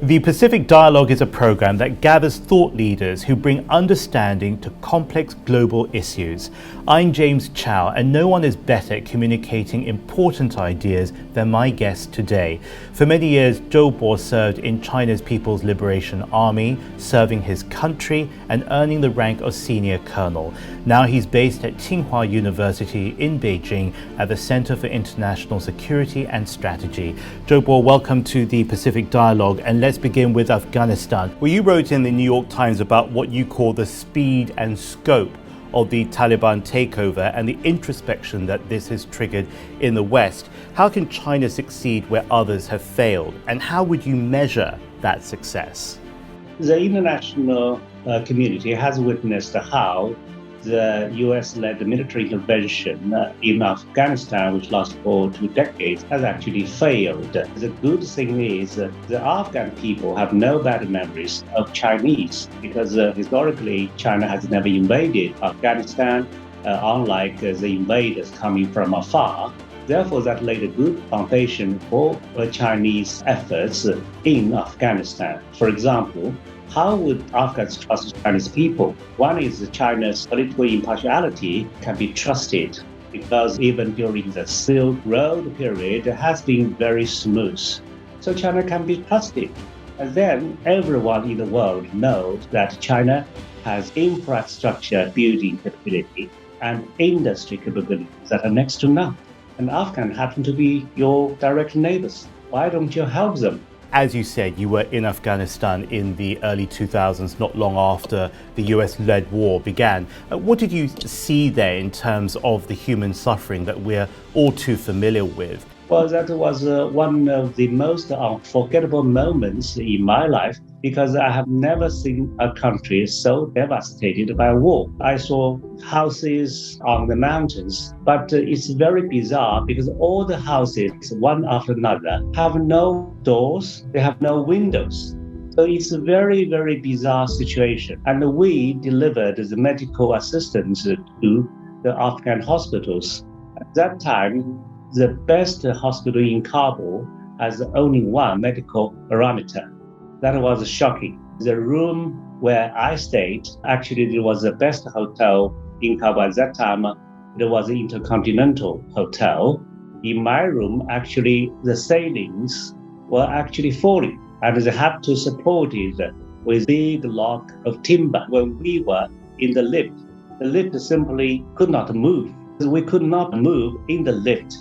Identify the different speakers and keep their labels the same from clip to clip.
Speaker 1: The Pacific Dialogue is a program that gathers thought leaders who bring understanding to complex global issues. I'm James Chau, and no one is better at communicating important ideas than my guest today. For many years, Zhou Bo served in China's People's Liberation Army, serving his country and earning the rank of senior colonel. Now he's based at Tsinghua University in Beijing at the Center for International Security and Strategy. Zhou Bo, welcome to the Pacific Dialogue, and let's begin with Afghanistan. Well, you wrote in the New York Times about what you call the speed and scope of the Taliban takeover and the introspection that this has triggered in the West. How can China succeed where others have failed? And how would you measure that success?
Speaker 2: The international community has witnessed how the US-led military intervention in Afghanistan, which lasted for 2 decades, has actually failed. The good thing is the Afghan people have no bad memories of Chinese because historically China has never invaded Afghanistan, unlike the invaders coming from afar. Therefore, that laid a good foundation for Chinese efforts in Afghanistan. For example, how would Afghans trust Chinese people? One is China's political impartiality can be trusted because even during the Silk Road period, it has been very smooth. So China can be trusted. And then everyone in the world knows that China has infrastructure building capability and industry capabilities that are next to none. And Afghans happen to be your direct neighbors. Why don't you help them?
Speaker 1: As you said, you were in Afghanistan in the early 2000s, not long after the US-led war began. What did you see there in terms of the human suffering that we're all too familiar with?
Speaker 2: Well, that was one of the most unforgettable moments in my life because I have never seen a country so devastated by war. I saw houses on the mountains, but it's very bizarre because all the houses, one after another, have no doors, they have no windows. So it's a very, very bizarre situation. And we delivered the medical assistance to the Afghan hospitals. At that time, the best hospital in Kabul has only one medical barometer. That was shocking. The room where I stayed, actually it was the best hotel in Kabul at that time. It was an Intercontinental Hotel. In my room, actually the ceilings were actually falling and they had to support it with a big log of timber. When we were in the lift simply could not move. We could not move in the lift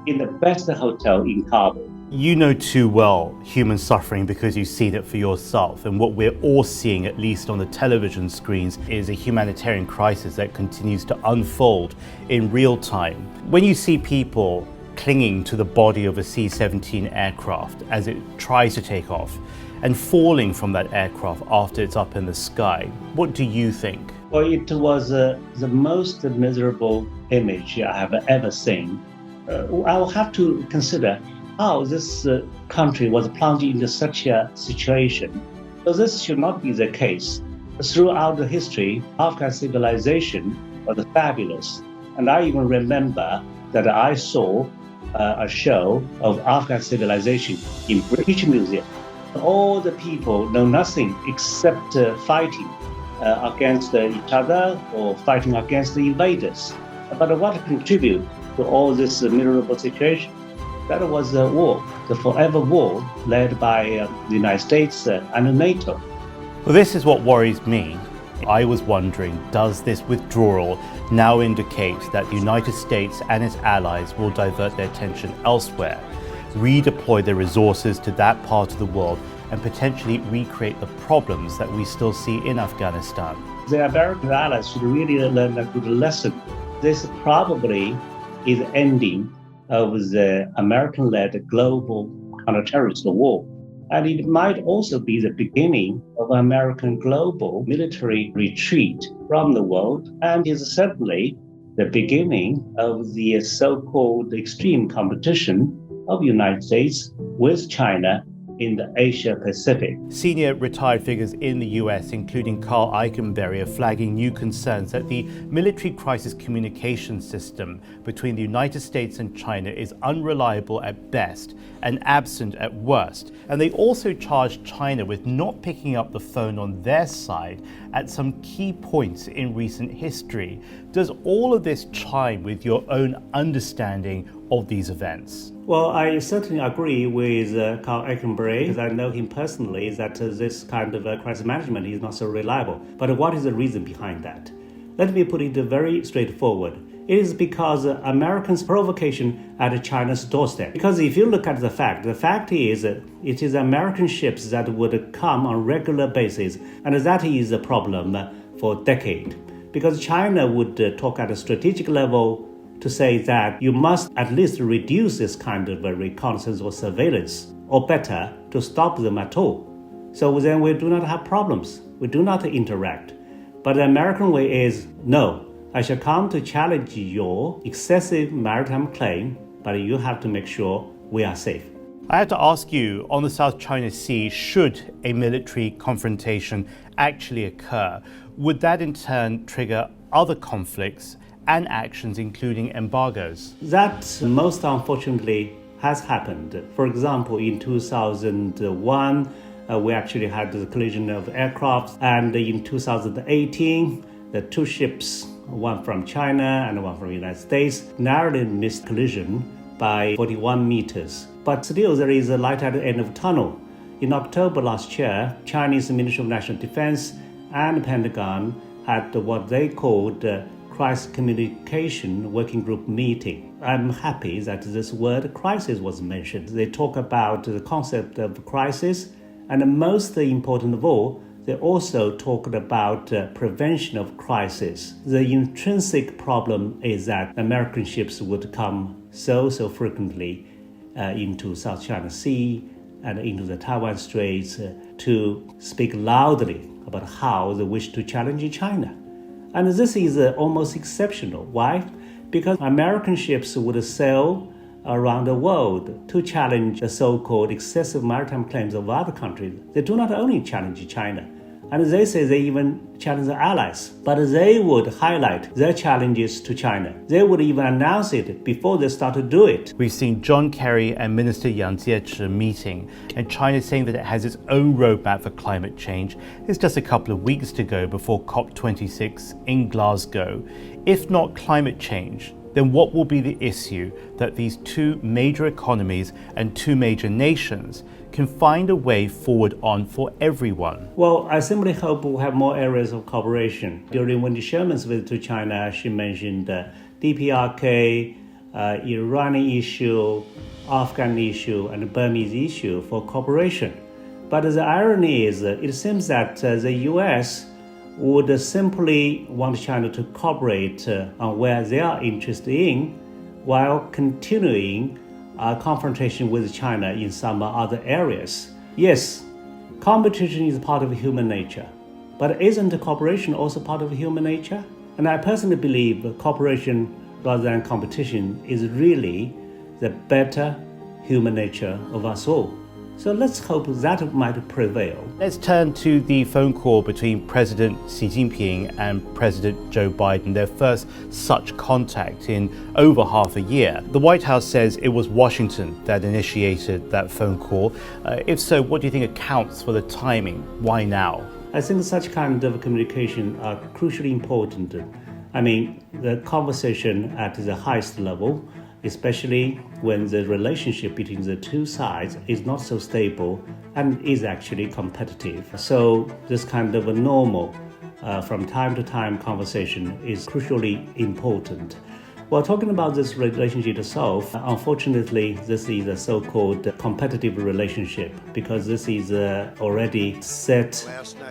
Speaker 2: in the best hotel in Kabul.
Speaker 1: You know too well human suffering because you've seen it for yourself, and what we're all seeing, at least on the television screens, is a humanitarian crisis that continues to unfold in real time. When you see people clinging to the body of a C-17 aircraft as it tries to take off and falling from that aircraft after it's up in the sky, what do you think?
Speaker 2: Well, it was the most miserable image I have ever seen. I will have to consider how this country was plunged into such a situation. So this should not be the case. Throughout the history, Afghan civilization was fabulous. And I even remember that I saw a show of Afghan civilization in British Museum. All the people know nothing except fighting against each other or fighting against the invaders. But what contributed to all this miserable situation? That was the war, the forever war led by the United States and NATO.
Speaker 1: Well, this is what worries me. I was wondering, does this withdrawal now indicate that the United States and its allies will divert their attention elsewhere, redeploy their resources to that part of the world, and potentially recreate the problems that we still see in Afghanistan?
Speaker 2: The American allies should really learn a good lesson. This probably is the ending of the American-led global counterterrorist war. And it might also be the beginning of American global military retreat from the world, and is certainly the beginning of the so-called extreme competition of the United States with China in the Asia Pacific.
Speaker 1: Senior retired figures in the US, including Carl Eichenberry, are flagging new concerns that the military crisis communication system between the United States and China is unreliable at best and absent at worst. And they also charged China with not picking up the phone on their side at some key points in recent history. Does all of this chime with your own understanding of these events?
Speaker 3: Well, I certainly agree with Carl Eichenberry, because I know him personally, that this kind of crisis management is not so reliable. But what is the reason behind that? Let me put it very straightforward. It is because Americans' provocation at China's doorstep. Because if you look at the fact is it is American ships that would come on a regular basis, and that is a problem for a decade. Because China would talk at a strategic level to say that you must at least reduce this kind of reconnaissance or surveillance, or better, to stop them at all. So then we do not have problems. We do not interact. But the American way is, no, I shall come to challenge your excessive maritime claim, but you have to make sure we are safe.
Speaker 1: I have to ask you, on the South China Sea, should a military confrontation actually occur, would that in turn trigger other conflicts and actions, including embargoes?
Speaker 3: That most unfortunately has happened. For example, in 2001, we actually had the collision of aircraft, and in 2018, the two ships, one from China and one from the United States, narrowly missed collision by 41 meters. But still, there is a light at the end of the tunnel. In October last year, Chinese Ministry of National Defense and the Pentagon had what they called crisis communication working group meeting. I'm happy that this word crisis was mentioned. They talk about the concept of crisis, and most important of all, they also talked about prevention of crisis. The intrinsic problem is that American ships would come so frequently into South China Sea and into the Taiwan Straits to speak loudly about how they wish to challenge China. And this is almost exceptional. Why? Because American ships would sail around the world to challenge the so-called excessive maritime claims of other countries. They do not only challenge China, and they say they even challenge their allies, but they would highlight their challenges to China. They would even announce it before they start to do it.
Speaker 1: We've seen John Kerry and Minister Yang Jiechi meeting, and China saying that it has its own roadmap for climate change. It's just a couple of weeks to go before COP26 in Glasgow. If not climate change, then what will be the issue that these two major economies and two major nations can find a way forward on for everyone?
Speaker 3: Well, I simply hope we'll have more areas of cooperation. During Wendy Sherman's visit to China, she mentioned DPRK, Iranian issue, Afghan issue, and Burmese issue for cooperation. But the irony is, it seems that the US would simply want China to cooperate on where they are interested in, while continuing confrontation with China in some other areas. Yes, competition is part of human nature, but isn't cooperation also part of human nature? And I personally believe cooperation rather than competition is really the better human nature of us all. So let's hope that might prevail.
Speaker 1: Let's turn to the phone call between President Xi Jinping and President Joe Biden, their first such contact in over half a year. The White House says it was Washington that initiated that phone call. If so, what do you think accounts for the timing? Why now?
Speaker 3: I think such kind of communication are crucially important. I mean, the conversation at the highest level, especially when the relationship between the two sides is not so stable and is actually competitive. So this kind of a normal, from time to time conversation is crucially important. While talking about this relationship itself, unfortunately, this is a so-called competitive relationship because this is already set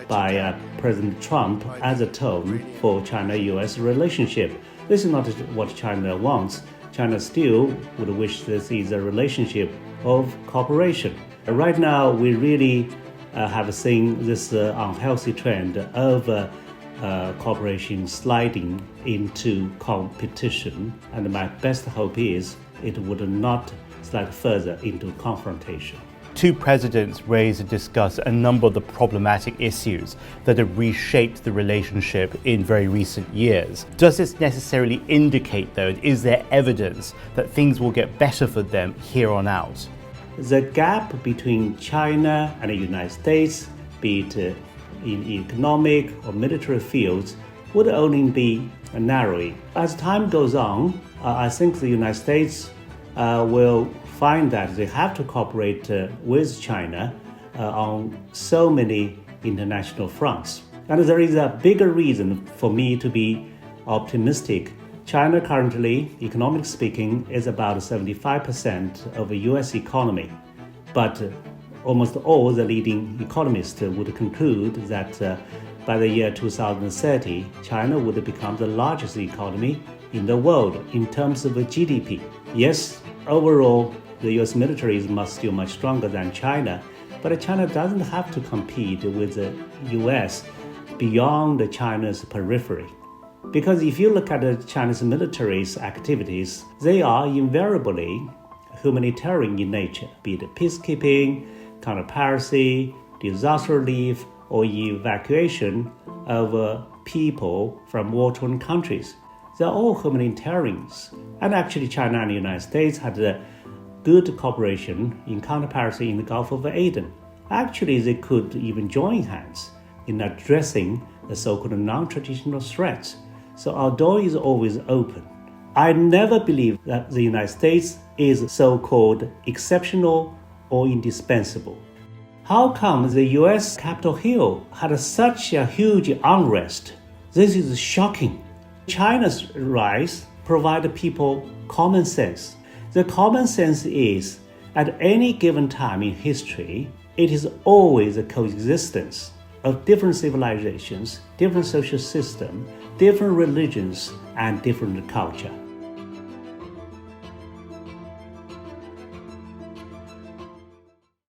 Speaker 3: by President Trump as a tone for China-US relationship. This is not what China wants. China still would wish this is a relationship of cooperation. Right now, we really have seen this unhealthy trend of cooperation sliding into competition, and my best hope is it would not slide further into confrontation.
Speaker 1: two presidents raise and discuss a number of the problematic issues that have reshaped the relationship in very recent years. Does this necessarily indicate, though, and is there evidence that things will get better for them here on out?
Speaker 3: The gap between China and the United States, be it in economic or military fields, would only be narrowing. As time goes on, I think the United States will find that they have to cooperate with China on so many international fronts. And there is a bigger reason for me to be optimistic. China currently, economically speaking, is about 75% of the US economy. But almost all the leading economists would conclude that by the year 2030, China would become the largest economy in the world in terms of GDP. Yes, overall, the US military is still much stronger than China, but China doesn't have to compete with the US beyond China's periphery. Because if you look at the Chinese military's activities, they are invariably humanitarian in nature, be it peacekeeping, counter-piracy, disaster relief, or evacuation of people from war-torn countries. They're all humanitarians. And actually, China and the United States had a good cooperation in counter-piracy in the Gulf of Aden. Actually, they could even join hands in addressing the so-called non-traditional threats. So our door is always open. I never believe that the United States is so-called exceptional or indispensable. How come the US Capitol Hill had such a huge unrest? This is shocking. China's rise provides people common sense. The common sense is, at any given time in history, it is always a coexistence of different civilizations, different social systems, different religions, and different culture.